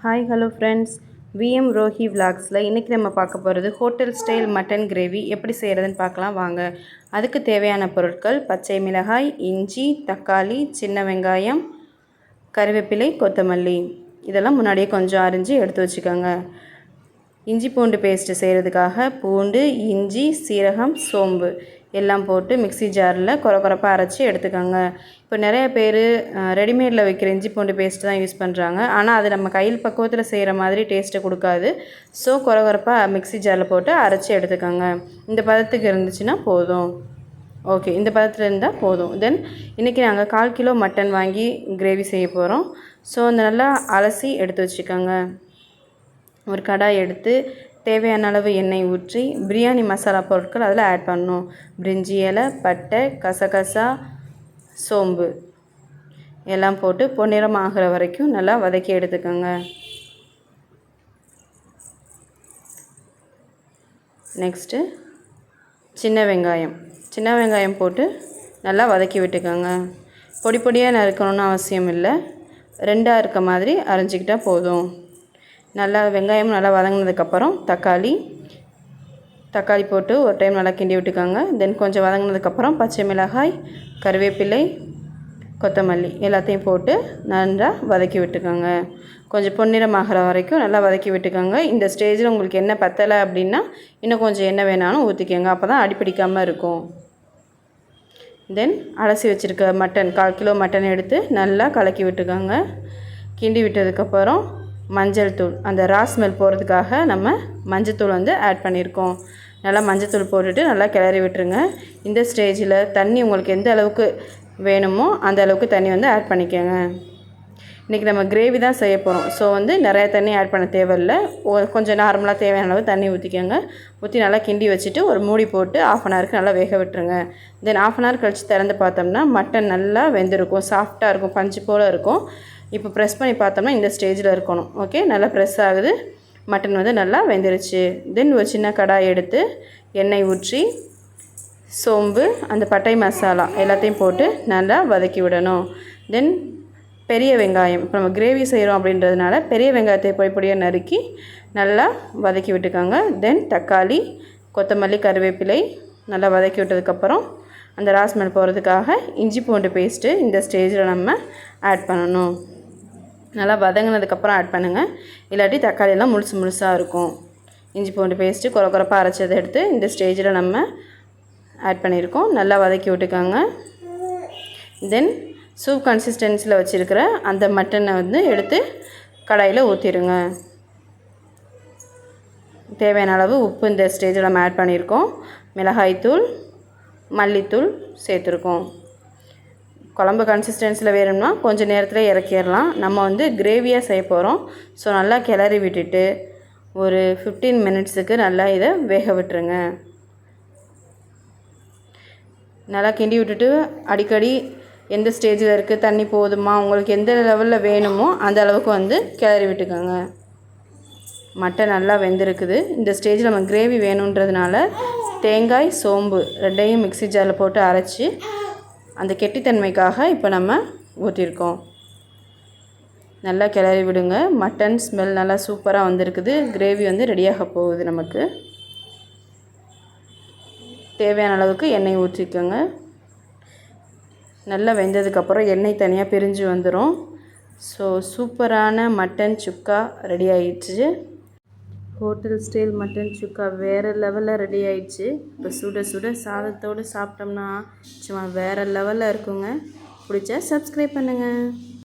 Hi hello friends, VM ரோஹி விலாக்ஸில் இன்றைக்கி நம்ம பார்க்க போகிறது ஹோட்டல் ஸ்டைல் மட்டன் கிரேவி எப்படி செய்கிறதுன்னு பார்க்கலாம் வாங்க. அதுக்கு தேவையான பொருட்கள்: பச்சை மிளகாய், இஞ்சி, தக்காளி, சின்ன வெங்காயம், கறிவேப்பிலை, கொத்தமல்லி. இதெல்லாம் முன்னாடியே கொஞ்சம் அரிஞ்சு எடுத்து வச்சுக்கோங்க. இஞ்சி பூண்டு பேஸ்ட்டு செய்கிறதுக்காக பூண்டு, இஞ்சி, சீரகம், சோம்பு எல்லாம் போட்டு மிக்ஸி ஜாரில் கொரப்பாக அரைச்சி எடுத்துக்கோங்க. இப்போ நிறைய பேர் ரெடிமேடில் வைக்கிற இஞ்சி பூண்டு பேஸ்ட்டு தான் யூஸ் பண்ணுறாங்க. ஆனால் அது நம்ம கையில் பக்குவத்தில் செய்கிற மாதிரி டேஸ்ட்டை கொடுக்காது. ஸோ கொரப்பாக மிக்ஸி ஜாரில் போட்டு அரைச்சி எடுத்துக்கோங்க. இந்த பதத்துக்கு இருந்துச்சுன்னா போதும். ஓகே, இந்த பதத்தில் இருந்தால் போதும். தென் இன்றைக்கி நாங்கள் 1/4 கிலோ மட்டன் வாங்கி கிரேவி செய்ய போகிறோம். ஸோ அந்த நல்லா அலசி எடுத்து வச்சுக்கோங்க. ஒரு கடாய் எடுத்து தேவையான அளவு எண்ணெய் ஊற்றி பிரியாணி மசாலா பொருட்கள் அதில் ஆட் பண்ணணும். பிரிஞ்சி இலை, பட்டை, கசகசா, சோம்பு எல்லாம் போட்டு பொன்னிறம் ஆகிற வரைக்கும் நல்லா வதக்கி எடுத்துக்கோங்க. நெக்ஸ்ட்டு சின்ன வெங்காயம் போட்டு நல்லா வதக்கி விட்டுக்கோங்க. பொடி பொடியாக நறுக்கணும்னு அவசியம் இல்லை, ரெண்டாக இருக்க மாதிரி அரைஞ்சிக்கிட்டால் போதும். நல்லா வெங்காயம் நல்லா வதங்கினதுக்கப்புறம் தக்காளி போட்டு ஒரு டைம் நல்லா கிண்டி விட்டுக்கோங்க. தென் கொஞ்சம் வதங்கினதுக்கப்புறம் பச்சை மிளகாய், கறிவேப்பிலை, கொத்தமல்லி எல்லாத்தையும் போட்டு நல்லா வதக்கி விட்டுக்கோங்க. கொஞ்சம் பொன்னிறமாகிற வரைக்கும் நல்லா வதக்கி விட்டுக்கோங்க. இந்த ஸ்டேஜில் உங்களுக்கு எண்ணெய் பத்தலை அப்படின்னா இன்னும் கொஞ்சம் எண்ணெய் வேணாலும் ஊற்றிக்கோங்க. அப்போ தான் அடிப்பிடிக்காமல் இருக்கும். தென் அலசி வச்சுருக்க மட்டன் 1/4 கிலோ மட்டன் எடுத்து நல்லா கலக்கி விட்டுக்கோங்க. கிண்டி விட்டதுக்கப்புறம் மஞ்சள் தூள், அந்த ரா ஸ்மெல் போகிறதுக்காக நம்ம மஞ்சத்தூள் ஆட் பண்ணியிருக்கோம். நல்லா மஞ்சத்தூள் போட்டுட்டு நல்லா கிளறி விட்டுருங்க. இந்த ஸ்டேஜில் தண்ணி உங்களுக்கு எந்த அளவுக்கு வேணுமோ அந்த அளவுக்கு தண்ணி ஆட் பண்ணிக்கோங்க. இன்றைக்கி நம்ம கிரேவி தான் செய்ய போகிறோம். ஸோ நிறைய தண்ணி ஆட் பண்ண தேவையில்லை. கொஞ்சம் நார்மலாக தேவையான அளவு தண்ணி ஊற்றிக்கோங்க. ஊற்றி நல்லா கிண்டி வச்சுட்டு ஒரு மூடி போட்டு 1/2 அன் ஹவருக்கு நல்லா வேக விட்டுருங்க. தென் 1/2 அன் ஹவர் கழித்து திறந்து பார்த்தோம்னா மட்டன் நல்லா வெந்திருக்கும், சாஃப்டாக இருக்கும், பஞ்சு போல் இருக்கும். இப்போ ப்ரெஸ் பண்ணி பார்த்தோம்னா இந்த ஸ்டேஜில் இருக்கணும். ஓகே, நல்லா ப்ரெஸ் ஆகுது. மட்டன் நல்லா வெந்துருச்சு. தென் ஒரு சின்ன கடாய் எடுத்து எண்ணெய் ஊற்றி சோம்பு, அந்த பட்டை மசாலா எல்லாத்தையும் போட்டு நல்லா வதக்கி விடணும். தென் பெரிய வெங்காயம், இப்போ நம்ம கிரேவி செய்கிறோம் அப்படின்றதுனால பெரிய வெங்காயத்தை பொடியாக நறுக்கி நல்லா வதக்கி விட்டுக்கோங்க. தென் தக்காளி, கொத்தமல்லி, கறிவேப்பிலை நல்லா வதக்கி விட்டதுக்கப்புறம் அந்த ரா ஸ்மெல் போகிறதுக்காக இஞ்சி பூண்டு பேஸ்ட்டு இந்த ஸ்டேஜில் நம்ம ஆட் பண்ணணும். நல்லா வதங்கினதுக்கப்புறம் ஆட் பண்ணுங்கள், இல்லாட்டி தக்காளியெல்லாம் முழுசாக இருக்கும். இஞ்சி பூண்டு பேஸ்ட்டு கொரப்பாக அரைச்சதை எடுத்து இந்த ஸ்டேஜில் நம்ம ஆட் பண்ணியிருக்கோம். நல்லா வதக்கி விட்டுக்கோங்க. தென் சூப் கன்சிஸ்டன்சியில் வச்சுருக்கிற அந்த மட்டனை எடுத்து கடாயில் ஊற்றிடுங்க. தேவையான அளவு உப்பு இந்த ஸ்டேஜில் நம்ம ஆட் பண்ணியிருக்கோம். மிளகாய்த்தூள், மல்லித்தூள் சேர்த்துருக்கோம். குழம்பு கன்சிஸ்டன்சியில் வேணும்னா கொஞ்சம் நேரத்தில் இறக்கிடலாம். நம்ம கிரேவியாக செய்ய போகிறோம். ஸோ நல்லா கிளறி விட்டுட்டு ஒரு 15 மினிட்ஸுக்கு நல்லா இதை வேக விட்டுருங்க. நல்லா கிண்டி விட்டுட்டு அடிக்கடி எந்த ஸ்டேஜில் இருக்குது, தண்ணி போதுமா, உங்களுக்கு எந்த லெவலில் வேணுமோ அந்த அளவுக்கு கிளறி விட்டுக்கோங்க. மட்டன் நல்லா வெந்திருக்குது. இந்த ஸ்டேஜில் நம்ம கிரேவி வேணுன்றதுனால தேங்காய், சோம்பு ரெண்டையும் மிக்ஸி ஜாரில் போட்டு அரைச்சி அந்த கெட்டித்தன்மைக்காக இப்போ நம்ம ஊற்றிருக்கோம். நல்லா கிளறி விடுங்க. மட்டன் ஸ்மெல் நல்லா சூப்பராக வந்திருக்குது. கிரேவி ரெடியாக போகுது. நமக்கு தேவையான அளவுக்கு எண்ணெய் ஊற்றிக்கோங்க. நல்லா வெந்ததுக்கப்புறம் எண்ணெய் தனியாக பிரிஞ்சு வந்துடும். ஸோ சூப்பரான மட்டன் சுக்கா ரெடி ஆயிடுச்சு. ஹோட்டல் ஸ்டைல் மட்டன் சுக்கா வேறு லெவலில் ரெடி ஆயிடுச்சு. இப்போ சுட சுட சாதத்தோடு சாப்பிட்டோம்னா சும்மா வேறு லெவலில் இருக்குங்க. பிடிச்சா சப்ஸ்கிரைப் பண்ணுங்கள்.